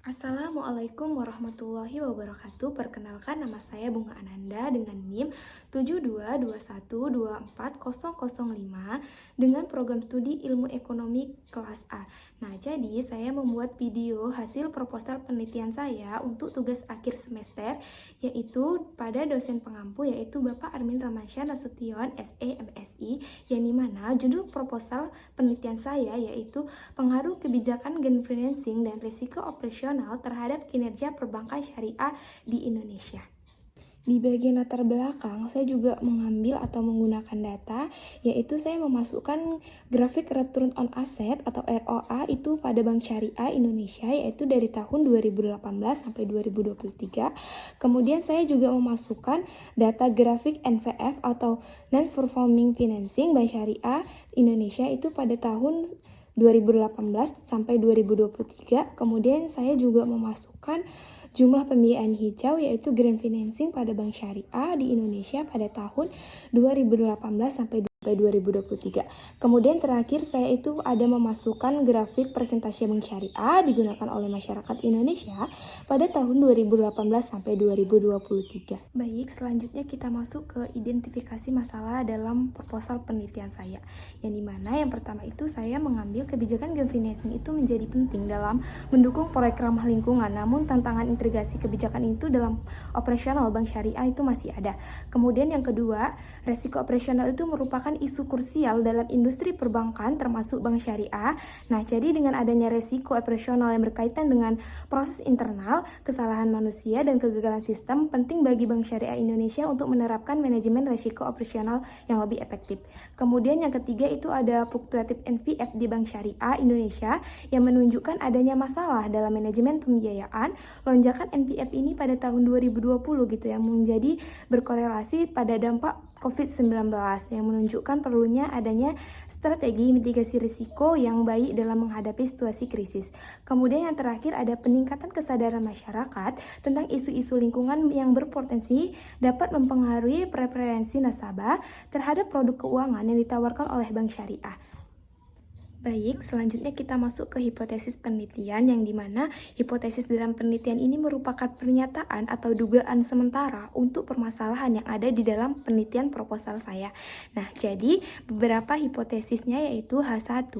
Assalamualaikum warahmatullahi wabarakatuh. Perkenalkan, nama saya Bunga Ananda dengan NIM 7221240005 dengan program studi Ilmu Ekonomi kelas A. Nah, jadi saya membuat video hasil proposal penelitian saya untuk tugas akhir semester, yaitu pada dosen pengampu, yaitu Bapak Armin Ramansyah Nasution, SE, MSI, yang dimana judul proposal penelitian saya yaitu pengaruh kebijakan gen financing dan risiko operasional terhadap kinerja perbankan syariah di Indonesia. Di bagian latar belakang, saya juga mengambil atau menggunakan data, yaitu saya memasukkan grafik return on asset atau ROA itu pada Bank Syariah Indonesia, yaitu dari tahun 2018 sampai 2023. Kemudian saya juga memasukkan data grafik NPF atau Non-Performing Financing Bank Syariah Indonesia itu pada tahun 2018 sampai 2023. Kemudian saya juga memasukkan jumlah pembiayaan hijau yaitu green financing pada Bank Syariah di Indonesia pada tahun 2018 sampai 2023. Kemudian terakhir saya itu ada memasukkan grafik presentasi Bank Syariah digunakan oleh masyarakat Indonesia pada tahun 2018 sampai 2023. Baik, selanjutnya kita masuk ke identifikasi masalah dalam proposal penelitian saya. Yang dimana yang pertama itu saya mengambil kebijakan green financing itu menjadi penting dalam mendukung proyek ramah lingkungan. Namun tantangan integrasi kebijakan itu dalam operasional Bank Syariah itu masih ada. Kemudian yang kedua, resiko operasional itu merupakan isu krusial dalam industri perbankan termasuk Bank Syariah. Nah, jadi dengan adanya resiko operasional yang berkaitan dengan proses internal, kesalahan manusia dan kegagalan sistem, penting bagi Bank Syariah Indonesia untuk menerapkan manajemen resiko operasional yang lebih efektif. Kemudian yang ketiga itu ada fluktuatif NPF di Bank Syariah Indonesia yang menunjukkan adanya masalah dalam manajemen pembiayaan. Lonjakan NPF ini pada tahun 2020 gitu yang menjadi berkorelasi pada dampak COVID-19 yang menunjukkan perlunya adanya strategi mitigasi risiko yang baik dalam menghadapi situasi krisis. Kemudian yang terakhir ada peningkatan kesadaran masyarakat tentang isu-isu lingkungan yang berpotensi dapat mempengaruhi preferensi nasabah terhadap produk keuangan yang ditawarkan oleh Bank Syariah. Baik, selanjutnya kita masuk ke hipotesis penelitian yang dimana hipotesis dalam penelitian ini merupakan pernyataan atau dugaan sementara untuk permasalahan yang ada di dalam penelitian proposal saya. Nah, jadi beberapa hipotesisnya yaitu H1,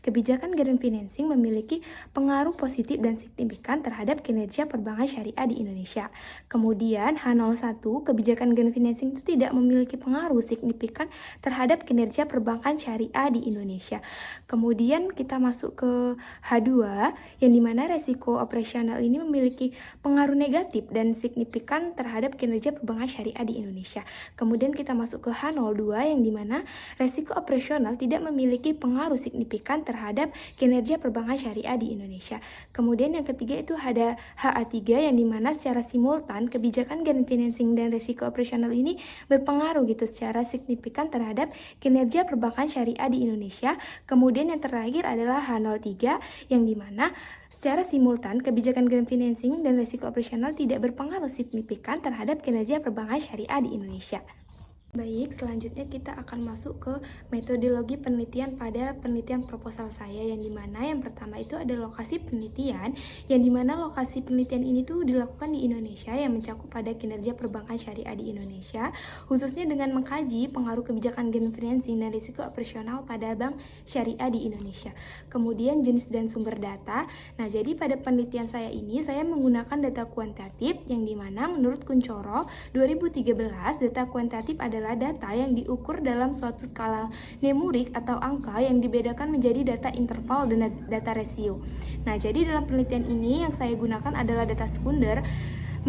kebijakan green financing memiliki pengaruh positif dan signifikan terhadap kinerja perbankan syariah di Indonesia. Kemudian H01, kebijakan green financing itu tidak memiliki pengaruh signifikan terhadap kinerja perbankan syariah di Indonesia. Kemudian kita masuk ke H2 yang dimana resiko operasional ini memiliki pengaruh negatif dan signifikan terhadap kinerja perbankan syariah di Indonesia. Kemudian kita masuk ke H02 yang dimana resiko operasional tidak memiliki pengaruh signifikan terhadap kinerja perbankan syariah di Indonesia. Kemudian yang ketiga itu ada HA3 yang dimana secara simultan kebijakan green financing dan resiko operasional ini berpengaruh gitu secara signifikan terhadap kinerja perbankan syariah di Indonesia. Kemudian yang terakhir adalah H03 yang dimana secara simultan kebijakan green financing dan risiko operasional tidak berpengaruh signifikan terhadap kinerja perbankan syariah di Indonesia. Baik, selanjutnya kita akan masuk ke metodologi penelitian pada penelitian proposal saya yang dimana yang pertama itu ada lokasi penelitian yang dimana lokasi penelitian ini tuh dilakukan di Indonesia yang mencakup pada kinerja perbankan syariah di Indonesia khususnya dengan mengkaji pengaruh kebijakan green financing dan risiko operasional pada bank syariah di Indonesia. Kemudian jenis dan sumber data. Nah, jadi pada penelitian saya ini saya menggunakan data kuantitatif yang dimana menurut Kuncoro 2013 data kuantitatif adalah data yang diukur dalam suatu skala numerik atau angka yang dibedakan menjadi data interval dan data rasio. Nah, jadi dalam penelitian ini yang saya gunakan adalah data sekunder.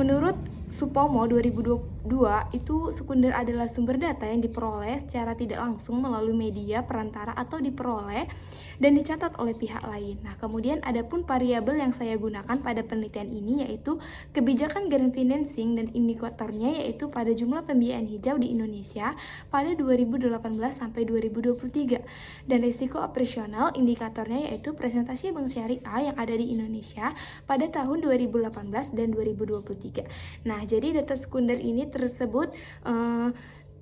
Menurut Supomo 2022 itu sekunder adalah sumber data yang diperoleh secara tidak langsung melalui media perantara atau diperoleh dan dicatat oleh pihak lain. Nah, kemudian ada pun variabel yang saya gunakan pada penelitian ini yaitu kebijakan green financing dan indikatornya yaitu pada jumlah pembiayaan hijau di Indonesia pada 2018 sampai 2023 dan risiko operasional indikatornya yaitu presentasi bank syariah yang ada di Indonesia pada tahun 2018 dan 2023. Nah, jadi data sekunder ini tersebut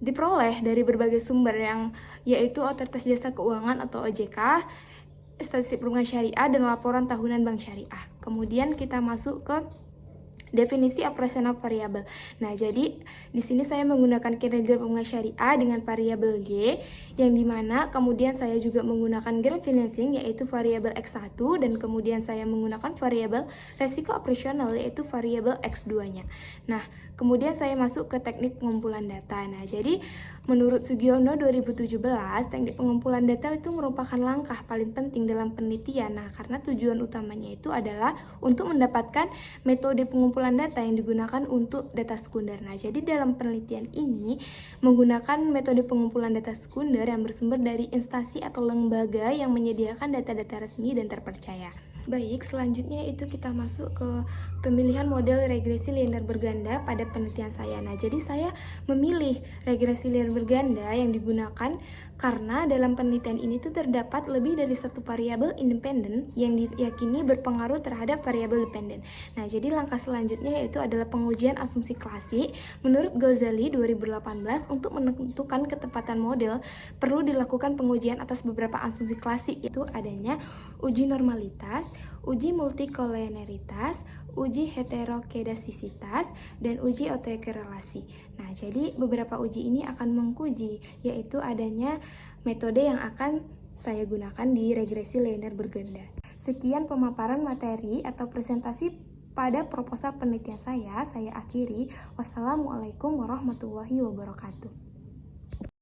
diperoleh dari berbagai sumber yang yaitu Otoritas Jasa Keuangan atau OJK, statistik perbankan syariah dan laporan tahunan bank syariah. Kemudian kita masuk ke definisi operasional variabel. Nah, jadi di sini saya menggunakan kinerja perbankan syariah dengan variabel Y, yang dimana kemudian saya juga menggunakan grant financing yaitu variabel X1, dan kemudian saya menggunakan variabel resiko operasional yaitu variabel X2-nya. Nah, kemudian saya masuk ke teknik pengumpulan data. Nah, jadi menurut Sugiono 2017, teknik pengumpulan data itu merupakan langkah paling penting dalam penelitian. Nah, karena tujuan utamanya itu adalah untuk mendapatkan metode pengumpulan data yang digunakan untuk data sekunder. Nah, jadi dalam penelitian ini menggunakan metode pengumpulan data sekunder yang bersumber dari instansi atau lembaga yang menyediakan data-data resmi dan terpercaya. Baik, selanjutnya itu kita masuk ke pemilihan model regresi linear berganda pada penelitian saya. Nah, jadi saya memilih regresi linear berganda yang digunakan karena dalam penelitian ini tuh terdapat lebih dari satu variabel independen yang diyakini berpengaruh terhadap variabel dependen. Nah, jadi langkah selanjutnya yaitu adalah pengujian asumsi klasik. Menurut Ghazali 2018, untuk menentukan ketepatan model perlu dilakukan pengujian atas beberapa asumsi klasik, yaitu adanya uji normalitas, uji multikolenialitas, uji heterokedasisitas, dan uji autokorelasi. Nah, jadi beberapa uji ini akan menguji, yaitu adanya metode yang akan saya gunakan di regresi linear berganda. Sekian pemaparan materi atau presentasi pada proposal penelitian saya akhiri. Wassalamualaikum warahmatullahi wabarakatuh.